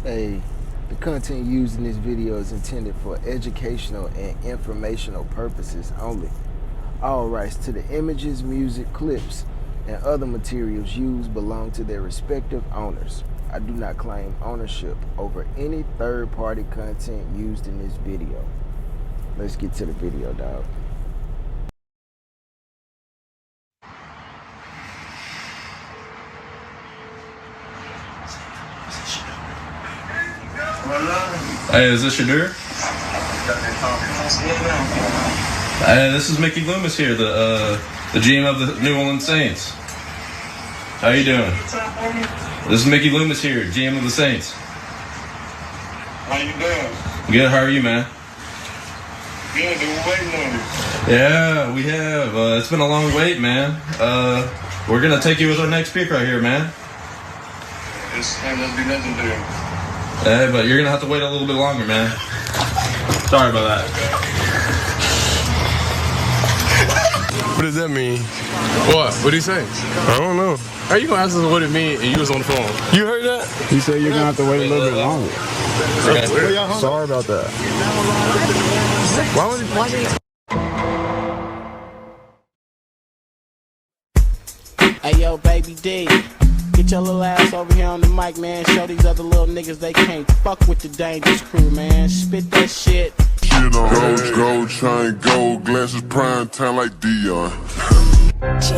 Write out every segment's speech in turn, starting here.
Hey, the content used in this video is intended for educational and informational purposes only. All rights to the images, music, clips, and other materials used belong to their respective owners. I do not claim ownership over any third-party content used in this video. Let's get to the video, dog. Hey, is this Shedeur? Hey, this is Mickey Loomis here, the GM of the New Orleans Saints. How you doing? This is Mickey Loomis here, GM of the Saints. How you doing? Good, how are you, man? Good, been waiting on you. Yeah, we have. It's been a long wait, man. We're going to take you with our next pick right here, man. This ain't gonna be nothing to do. Hey, but you're going to have to wait a little bit longer, man. Sorry about that. What does that mean? What? What did he say? I don't know. How you gonna ask us what it means and you was on the phone? You heard that? He said you're gonna have to wait a little bit longer. Okay. Sorry about that. Hey yo, baby D, get your little ass over here on the mic, man. Show these other little niggas they can't fuck with the dangerous crew, man. Spit that shit. Shit on gold chain, gold glasses, prime time like Deion.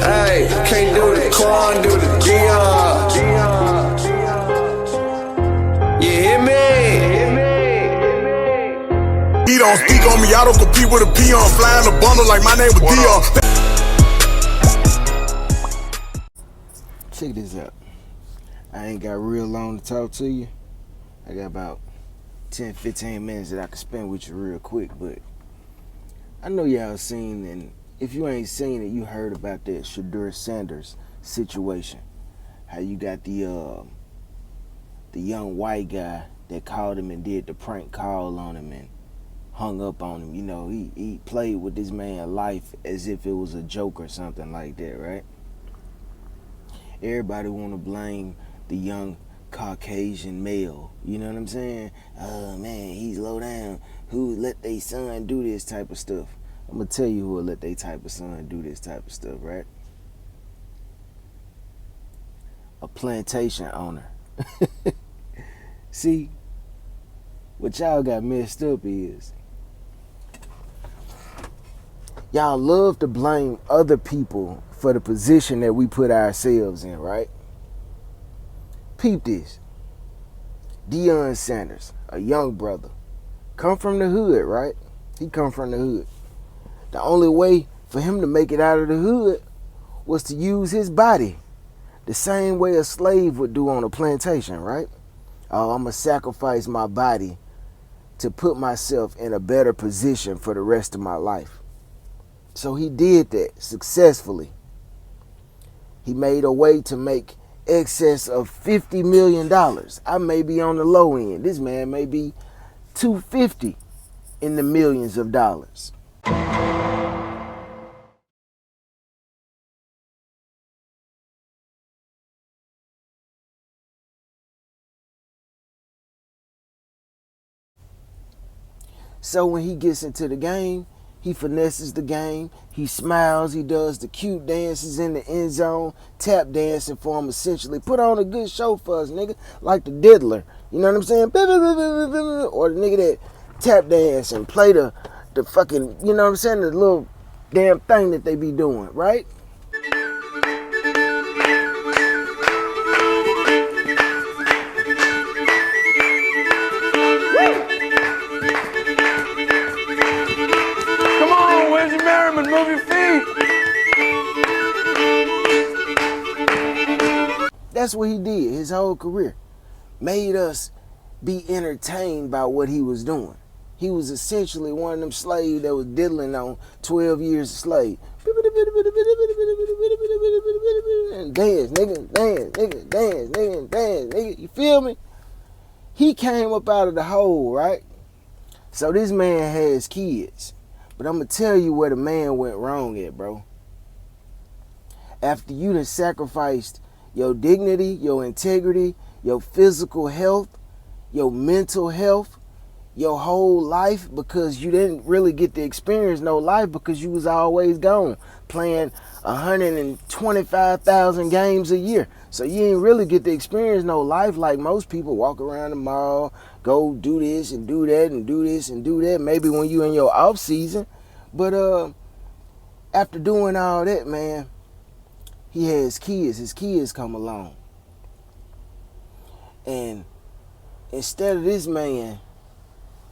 Hey, can't do the Quan, do the Deion. You hear me? He don't speak on me, I don't compete with a peon. Fly in a bundle like my name was Deion. Check this out. I ain't got real long to talk to you. I got about 10-15 minutes that I can spend with you real quick, but I know y'all seen, and if you ain't seen it, you heard about that Shedeur Sanders situation. How you got the young white guy that called him and did the prank call on him and hung up on him. You know, he played with this man's life as if it was a joke or something like that, right? Everybody want to blame the young Caucasian male, you know what I'm saying? Oh man, he's low down. Who let their son do this type of stuff? I'm gonna tell you who will let their type of son do this type of stuff, right? A plantation owner. See, what y'all got messed up is y'all love to blame other people for the position that we put ourselves in, right? Peep this. Deion Sanders, a young brother, come from the hood, right? He come from the hood. The only way for him to make it out of the hood was to use his body the same way a slave would do on a plantation, right? Oh, I'm going to sacrifice my body to put myself in a better position for the rest of my life. So he did that successfully. He made a way to make excess of $50 million. I may be on the low end. This man may be 250 in the millions of dollars. So when he gets into the game, he finesses the game, he smiles, he does the cute dances in the end zone, tap dancing for him essentially. Put on a good show for us, nigga, like the diddler. You know what I'm saying? Or the nigga that tap dance and play the fucking, you know what I'm saying, the little damn thing that they be doing, right? Move your feet. That's what he did his whole career. Made us be entertained by what he was doing. He was essentially one of them slaves that was diddling on 12 years a slave. And dance, nigga, dance, nigga, dance, nigga, dance, nigga. You feel me? He came up out of the hole, right? So this man has kids. But I'm going to tell you where the man went wrong at, bro. After you done sacrificed your dignity, your integrity, your physical health, your mental health, your whole life, because you didn't really get to experience no life because you was always gone playing 125,000 games a year. So you didn't really get to experience no life like most people. Walk around the mall, go do this and do that and do this and do that, maybe when you in your off season. But after doing all that, man, he had his kids come along. And instead of this man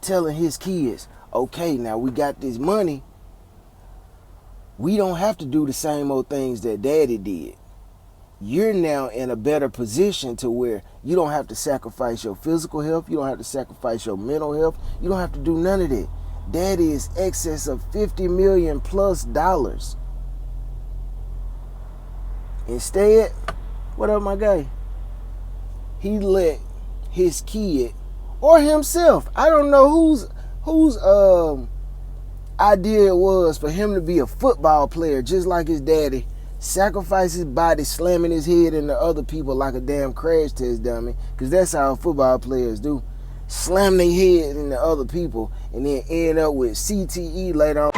telling his kids, okay, now we got this money, we don't have to do the same old things that daddy did. You're now in a better position to where you don't have to sacrifice your physical health, you don't have to sacrifice your mental health, you don't have to do none of that. Daddy is excess of $50 million plus. Instead, what up, my guy? He let his kid or himself, I don't know whose idea it was for him to be a football player just like his daddy, sacrifice his body, slamming his head into other people like a damn crash test dummy, because that's how football players do. Slam their head into other people and then end up with CTE later on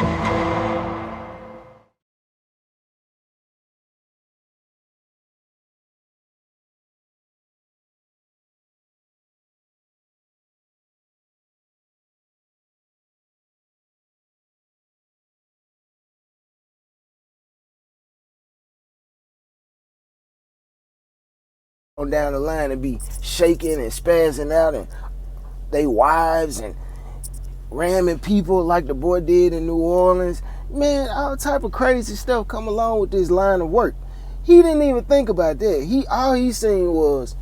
down the line and be shaking and spazzing out, and they wives and ramming people like the boy did in New Orleans. Man, all type of crazy stuff come along with this line of work. He didn't even think about that. All he seen was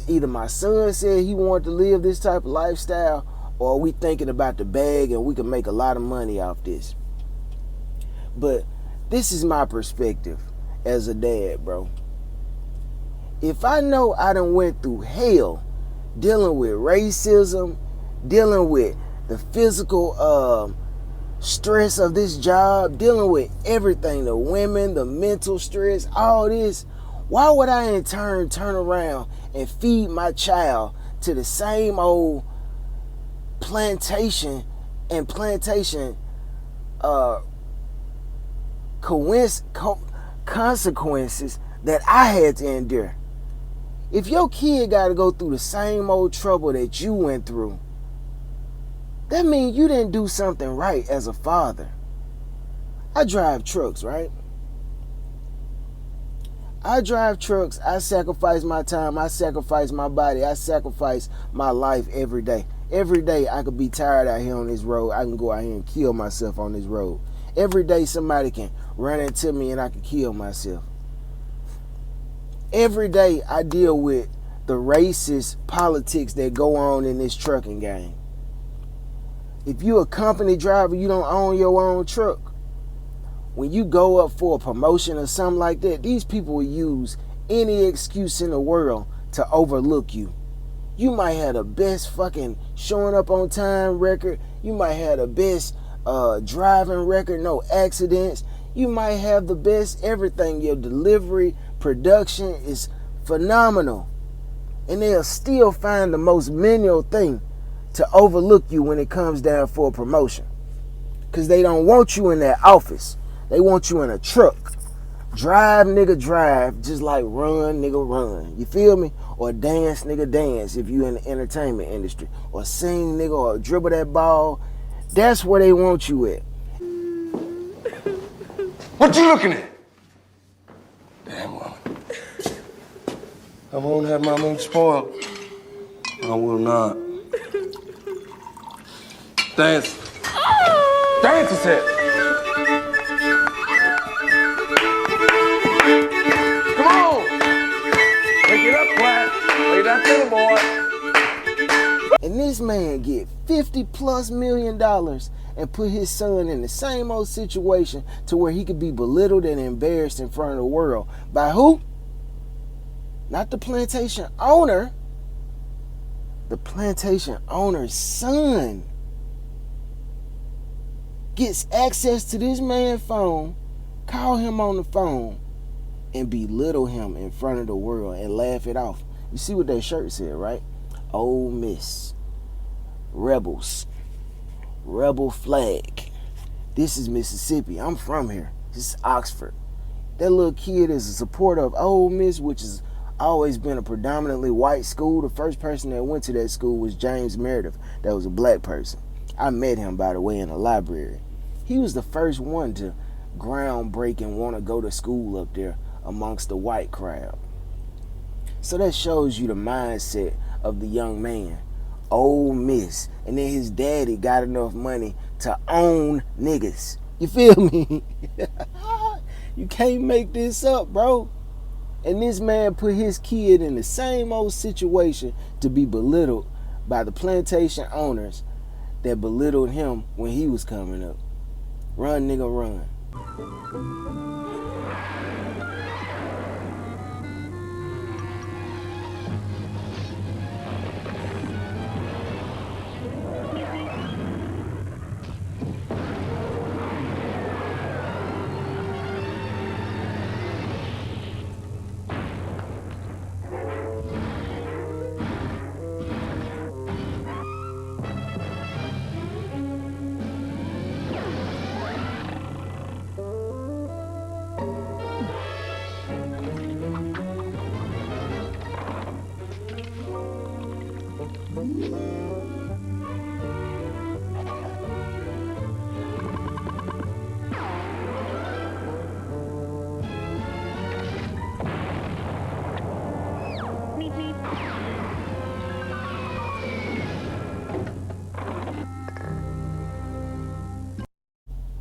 either my son said he wanted to live this type of lifestyle, or we thinking about the bag and we can make a lot of money off this. But this is my perspective as a dad, bro. If I know I done went through hell dealing with racism, dealing with the physical stress of this job, dealing with everything, the women, the mental stress, all this, why would I in turn turn around and feed my child to the same old plantation consequences that I had to endure? If your kid got to go through the same old trouble that you went through, that means you didn't do something right as a father. I drive trucks, right? I drive trucks. I sacrifice my time. I sacrifice my body. I sacrifice my life every day. Every day I could be tired out here on this road. I can go out here and kill myself on this road. Every day somebody can run into me and I can kill myself. Every day I deal with the racist politics that go on in this trucking game. If you a company driver, you don't own your own truck. When you go up for a promotion or something like that, these people will use any excuse in the world to overlook you. You might have the best fucking showing up on time record. You might have the best driving record, no accidents. You might have the best everything. Your delivery, production is phenomenal. And they'll still find the most menial thing to overlook you when it comes down for a promotion. Because they don't want you in that office. They want you in a truck. Drive, nigga, drive. Just like run, nigga, run. You feel me? Or dance, nigga, dance if you in the entertainment industry. Or sing, nigga, or dribble that ball. That's where they want you at. What you looking at? Damn woman. I won't have my mood spoiled. I will not. Dance. Dance, I said. Come on. Wake it up, Black. Lay that thing, boy. And this man get $50+ million and put his son in the same old situation to where he could be belittled and embarrassed in front of the world. By who? Not the plantation owner. The plantation owner's son gets access to this man's phone, call him on the phone, and belittle him in front of the world and laugh it off. You see what that shirt said, right? Ole Miss. Rebels. Rebel flag. This is Mississippi. I'm from here. This is Oxford. That little kid is a supporter of Ole Miss, which has always been a predominantly white school. The first person that went to that school was James Meredith. That was a black person. I met him, by the way, in the library. He was the first one to groundbreak and want to go to school up there amongst the white crowd. So that shows you the mindset of the young man. Ole Miss. And then his daddy got enough money to own niggas. You feel me? You can't make this up, bro. And this man put his kid in the same old situation to be belittled by the plantation owners that belittled him when he was coming up. Run, nigga, run.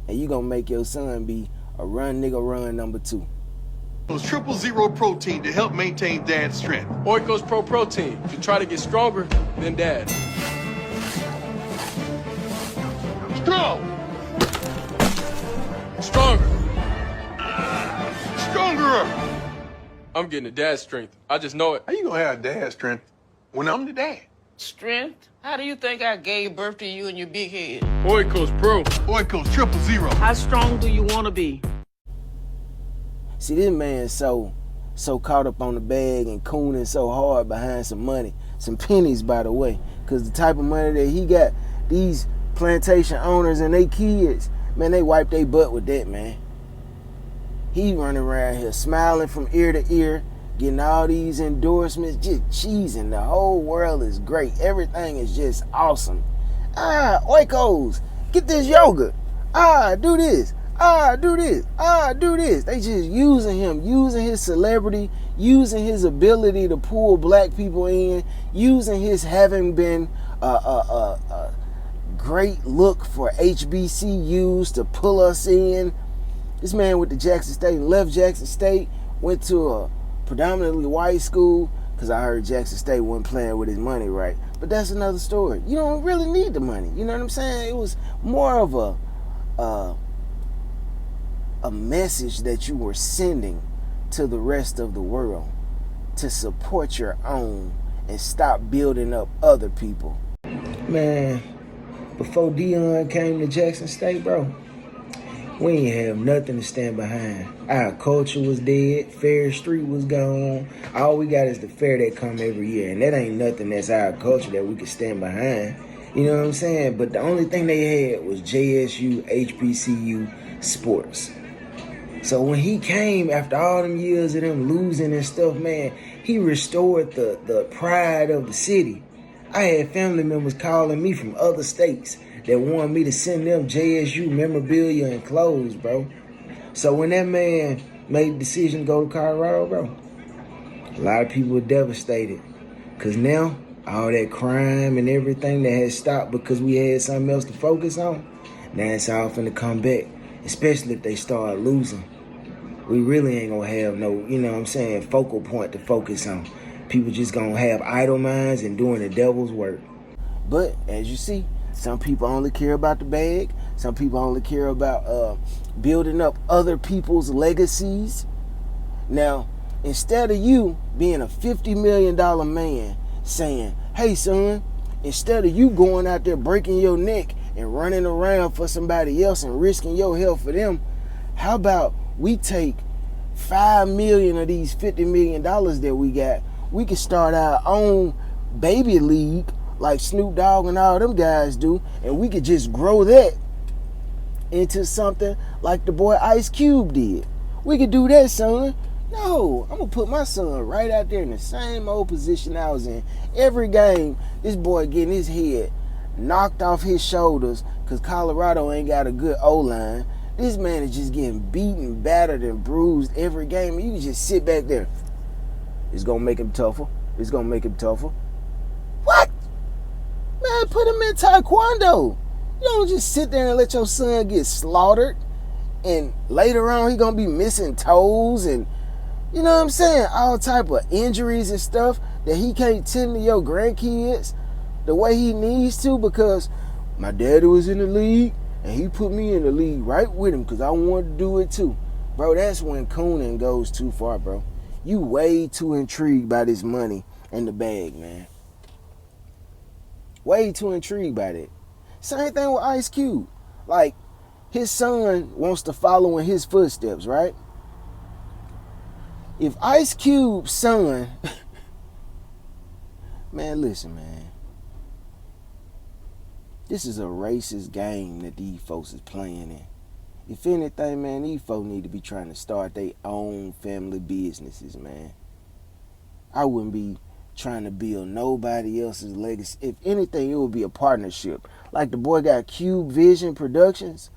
And you gonna make your son be a run nigga run number 2. Triple Zero protein to help maintain dad's strength. Oikos Pro Protein to try to get stronger than dad. Strong! Stronger. Stronger! I'm getting the dad strength. I just know it. How you gonna have dad strength when I'm the dad? Strength? How do you think I gave birth to you and your big head? Oikos Pro. Oikos Triple Zero. How strong do you want to be? See, this man so caught up on the bag and cooning so hard behind some money, some pennies, by the way, because the type of money that he got, these plantation owners and they kids, man, they wipe their butt with that, man. He running around here smiling from ear to ear, getting all these endorsements, just cheesing. The whole world is great. Everything is just awesome. Oikos, get this yogurt. Do this. Do this. Do this. They just using him, using his celebrity, using his ability to pull black people in, using his having been a great look for HBCUs to pull us in. This man went to Jackson State, left Jackson State, went to a predominantly white school, because I heard Jackson State wasn't playing with his money right. But that's another story. You don't really need the money. You know what I'm saying? It was more of a message that you were sending to the rest of the world to support your own and stop building up other people. Man, before Deion came to Jackson State, bro, we ain't have nothing to stand behind. Our culture was dead. Fair Street was gone. All we got is the fair that come every year. And that ain't nothing that's our culture that we can stand behind. You know what I'm saying? But the only thing they had was JSU, HBCU, sports. So when he came, after all them years of them losing and stuff, man, he restored the pride of the city. I had family members calling me from other states that wanted me to send them JSU memorabilia and clothes, bro. So when that man made the decision to go to Colorado, bro, a lot of people were devastated. Because now, all that crime and everything that had stopped because we had something else to focus on, now it's all finna come back. Especially if they start losing. We really ain't gonna have no, you know what I'm saying, focal point to focus on. People just gonna have idle minds and doing the devil's work. But, as you see, some people only care about the bag. Some people only care about building up other people's legacies. Now, instead of you being a $50 million man saying, hey, son, instead of you going out there breaking your neck and running around for somebody else and risking your health for them, how about we take $5 million of these $50 million that we got, we can start our own baby league like Snoop Dogg and all them guys do, and we could just grow that into something like the boy Ice Cube did. We could do that, son. No, I'm going to put my son right out there in the same old position I was in. Every game, this boy getting his head knocked off his shoulders because Colorado ain't got a good O-line. This man is just getting beaten, battered, and bruised every game. And you can just sit back there. It's going to make him tougher. It's going to make him tougher. What? Man, put him in taekwondo. You don't just sit there and let your son get slaughtered. And later on, he going to be missing toes and, you know what I'm saying, all type of injuries and stuff that he can't tend to your grandkids the way he needs to because my daddy was in the league and he put me in the league right with him because I wanted to do it too. Bro, that's when cooning goes too far, bro. You way too intrigued by this money and the bag, man. Way too intrigued by that. Same thing with Ice Cube. Like, his son wants to follow in his footsteps, right? If Ice Cube's son, man, listen, man. This is a racist game that these folks is playing in. If anything, man, these folks need to be trying to start their own family businesses, man. I wouldn't be trying to build nobody else's legacy. If anything, it would be a partnership. Like the boy got Cube Vision Productions.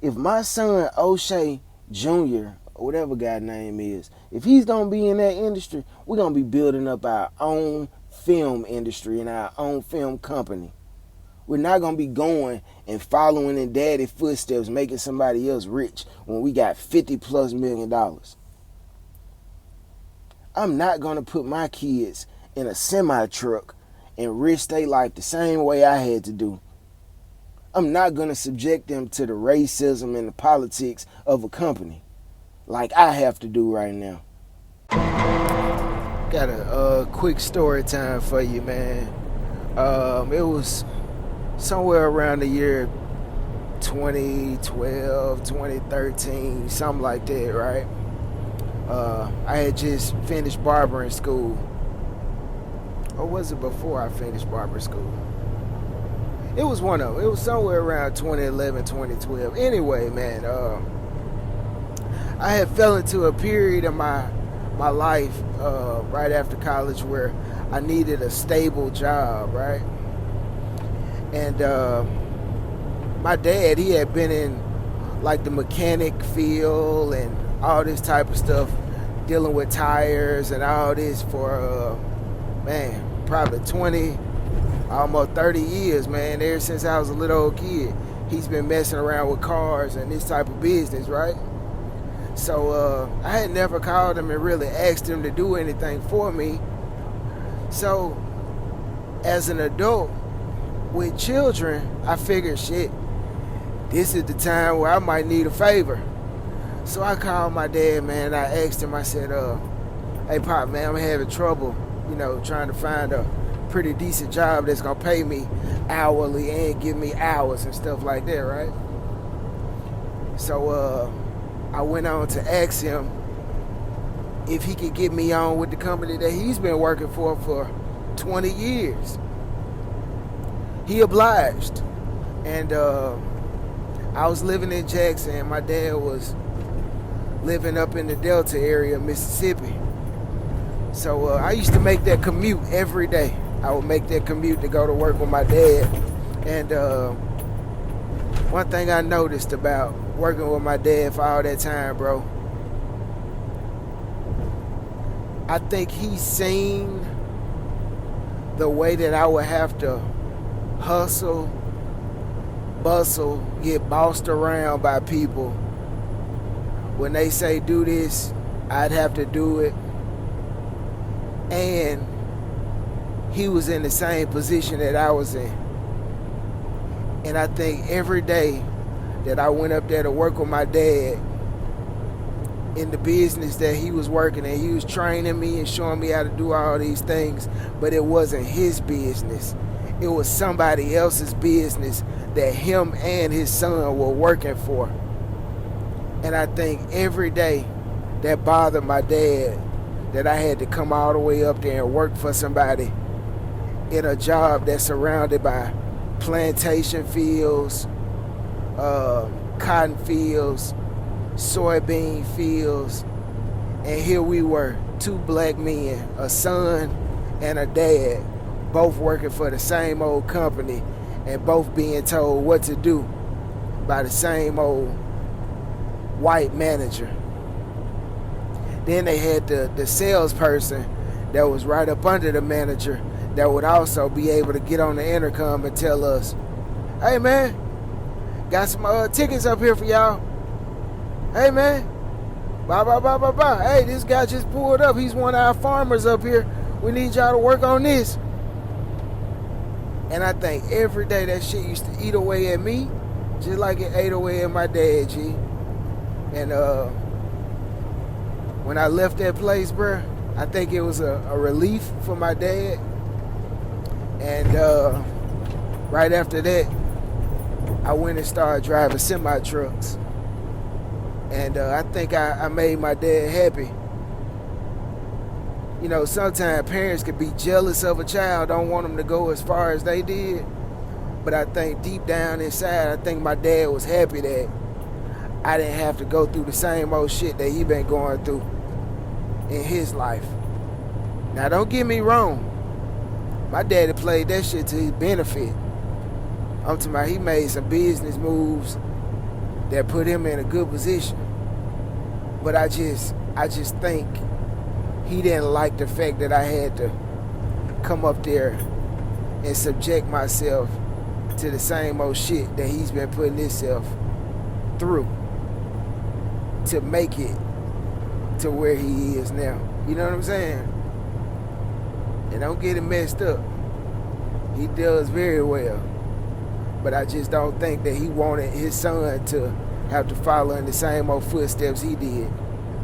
If my son O'Shea Jr., or whatever guy's name is, if he's going to be in that industry, we're going to be building up our own film industry and our own film company. We're not going to be going and following in daddy's footsteps, making somebody else rich when we got $50+ million. I'm not going to put my kids in a semi-truck and risk their life the same way I had to do. I'm not going to subject them to the racism and the politics of a company like I have to do right now. Got a quick story time for you, man. It was somewhere around the year 2012, 2013, something like that, right? I had just finished barbering school. Or was it before I finished barbering school? It was one of them. It was somewhere around 2011, 2012. Anyway, man, I had fell into a period of my life right after college where I needed a stable job, right? And my dad, he had been in like the mechanic field and all this type of stuff, dealing with tires and all this for, man, probably 20, almost 30 years, man. Ever since I was a little old kid, he's been messing around with cars and this type of business, right? So I had never called him and really asked him to do anything for me. So as an adult with children, I figured, shit, this is the time where I might need a favor. So I called my dad, man, and I asked him, I said, hey, Pop, man, I'm having trouble, trying to find a pretty decent job that's going to pay me hourly and give me hours and stuff like that, right? So I went on to ask him if he could get me on with the company that he's been working for 20 years. He obliged. And I was living in Jackson, and my dad was living up in the Delta area of Mississippi. So I used to make that commute every day. I would make that commute to go to work with my dad. And one thing I noticed about working with my dad for all that time, bro, I think he seen the way that I would have to hustle, bustle, get bossed around by people. When they say do this, I'd have to do it. And he was in the same position that I was in. And I think every day that I went up there to work with my dad in the business that he was working in, he was training me and showing me how to do all these things, but it wasn't his business. It was somebody else's business that him and his son were working for. And I think every day that bothered my dad, that I had to come all the way up there and work for somebody in a job that's surrounded by plantation fields, cotton fields, soybean fields, and here we were, two black men, a son and a dad, both working for the same old company and both being told what to do by the same old white manager. Then they had the salesperson that was right up under the manager that would also be able to get on the intercom and tell us, hey man, got some tickets up here for y'all. Hey man, bye bye bye bye bye. Hey, this guy just pulled up. He's one of our farmers up here. We need y'all to work on this. And I think every day that shit used to eat away at me, just like it ate away at my dad, G. And when I left that place, bruh, I think it was a relief for my dad. And right after that, I went and started driving semi-trucks. And I think I made my dad happy. You know, sometimes parents can be jealous of a child, don't want them to go as far as they did. But I think deep down inside, I think my dad was happy that I didn't have to go through the same old shit that he been going through in his life. Now, don't get me wrong. My daddy played that shit to his benefit. I'm talking about he made some business moves that put him in a good position. But I just think he didn't like the fact that I had to come up there and subject myself to the same old shit that he's been putting himself through to make it to where he is now. You know what I'm saying? And don't get it messed up. He does very well. But I just don't think that he wanted his son to have to follow in the same old footsteps he did.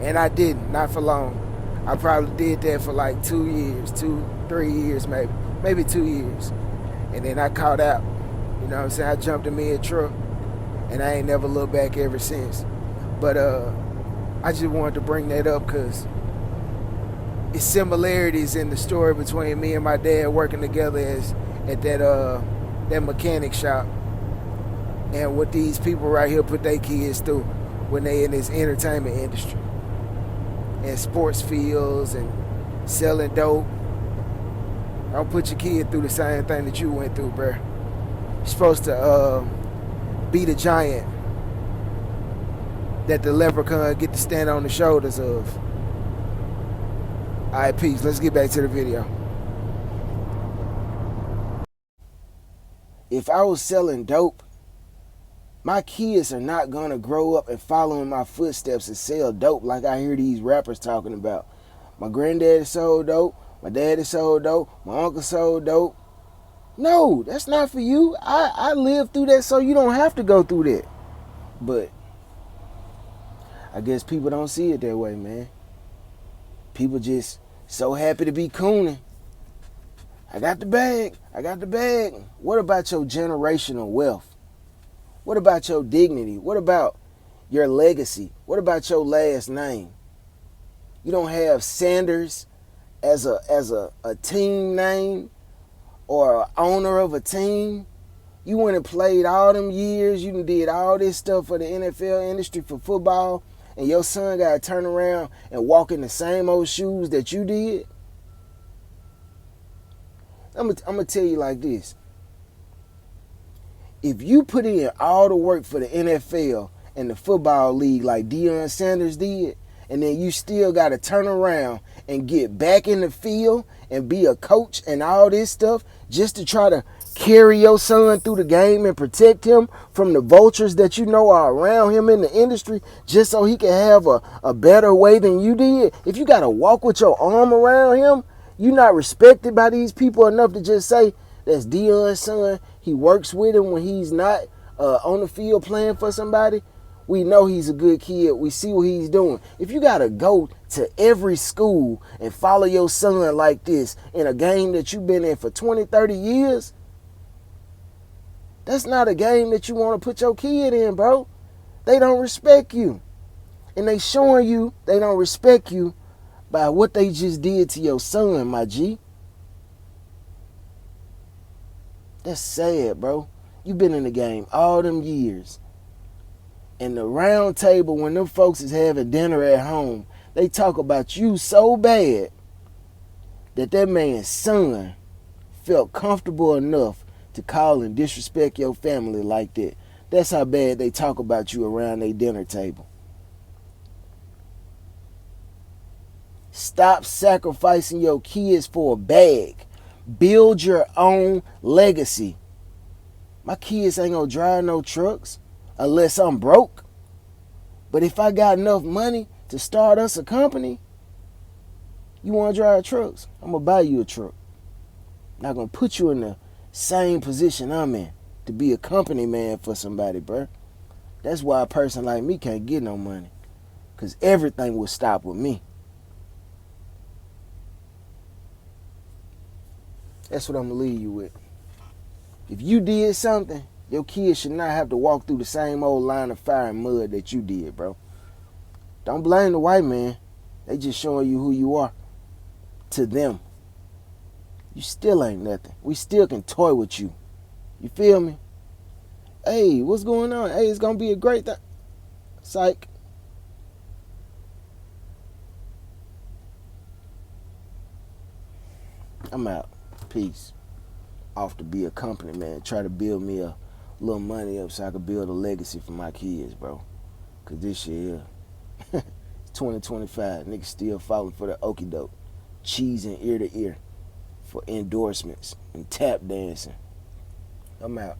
And I didn't, not for long. I probably did that for like 2 years, 3 years maybe. Maybe 2 years. And then I caught out. You know what I'm saying? I jumped in me a truck. And I ain't never looked back ever since. But I just wanted to bring that up because it's similarities in the story between me and my dad working together at that mechanic shop, and what these people right here put their kids through when they in this entertainment industry and sports fields and selling dope. Don't put your kid through the same thing that you went through, bruh. You're supposed to be the giant that the leprechaun get to stand on the shoulders of. Alright, peace. Let's get back to the video. If I was selling dope, my kids are not going to grow up and follow in my footsteps and sell dope like I hear these rappers talking about. My granddaddy sold dope. My daddy sold dope. My uncle sold dope. No, that's not for you. I lived through that so you don't have to go through that. But I guess people don't see it that way, man. People just so happy to be cooning. I got the bag. I got the bag. What about your generational wealth? What about your dignity? What about your legacy? What about your last name? You don't have Sanders as a team name or an owner of a team. You went and played all them years. You done did all this stuff for the NFL industry for football, and your son got to turn around and walk in the same old shoes that you did? I'm going to tell you like this. If you put in all the work for the NFL and the football league like Deion Sanders did, and then you still got to turn around and get back in the field and be a coach and all this stuff just to try to carry your son through the game and protect him from the vultures that you know are around him in the industry just so he can have a better way than you did. If you got to walk with your arm around him, you're not respected by these people enough to just say, that's Deion's son. He works with him when he's not on the field playing for somebody. We know he's a good kid. We see what he's doing. If you got to go to every school and follow your son like this in a game that you've been in for 20, 30 years, that's not a game that you want to put your kid in, bro. They don't respect you. And they showing you they don't respect you by what they just did to your son, my G. That's sad, bro. You been in the game all them years. And the round table, when them folks is having dinner at home, they talk about you so bad that man's son felt comfortable enough to call and disrespect your family like that. That's how bad they talk about you around their dinner table. Stop sacrificing your kids for a bag. Build your own legacy. My kids ain't gonna drive no trucks unless I'm broke. But if I got enough money to start us a company, you wanna drive trucks? I'm gonna buy you a truck. Not gonna put you in the same position I'm in to be a company man for somebody, bruh. That's why a person like me can't get no money. Because everything will stop with me. That's what I'm gonna leave you with. If you did something, your kids should not have to walk through the same old line of fire and mud that you did, bro. Don't blame the white man. They just showing you who you are to them. You still ain't nothing. We still can toy with you. You feel me? Hey, what's going on? Hey, it's gonna be a great thing. Psych. I'm out. Peace. Off to be a company man. Try to build me a little money up so I can build a legacy for my kids, bro. Cause this year, 2025, niggas still falling for the okie doke. Cheesing ear to ear for endorsements and tap dancing. I'm out.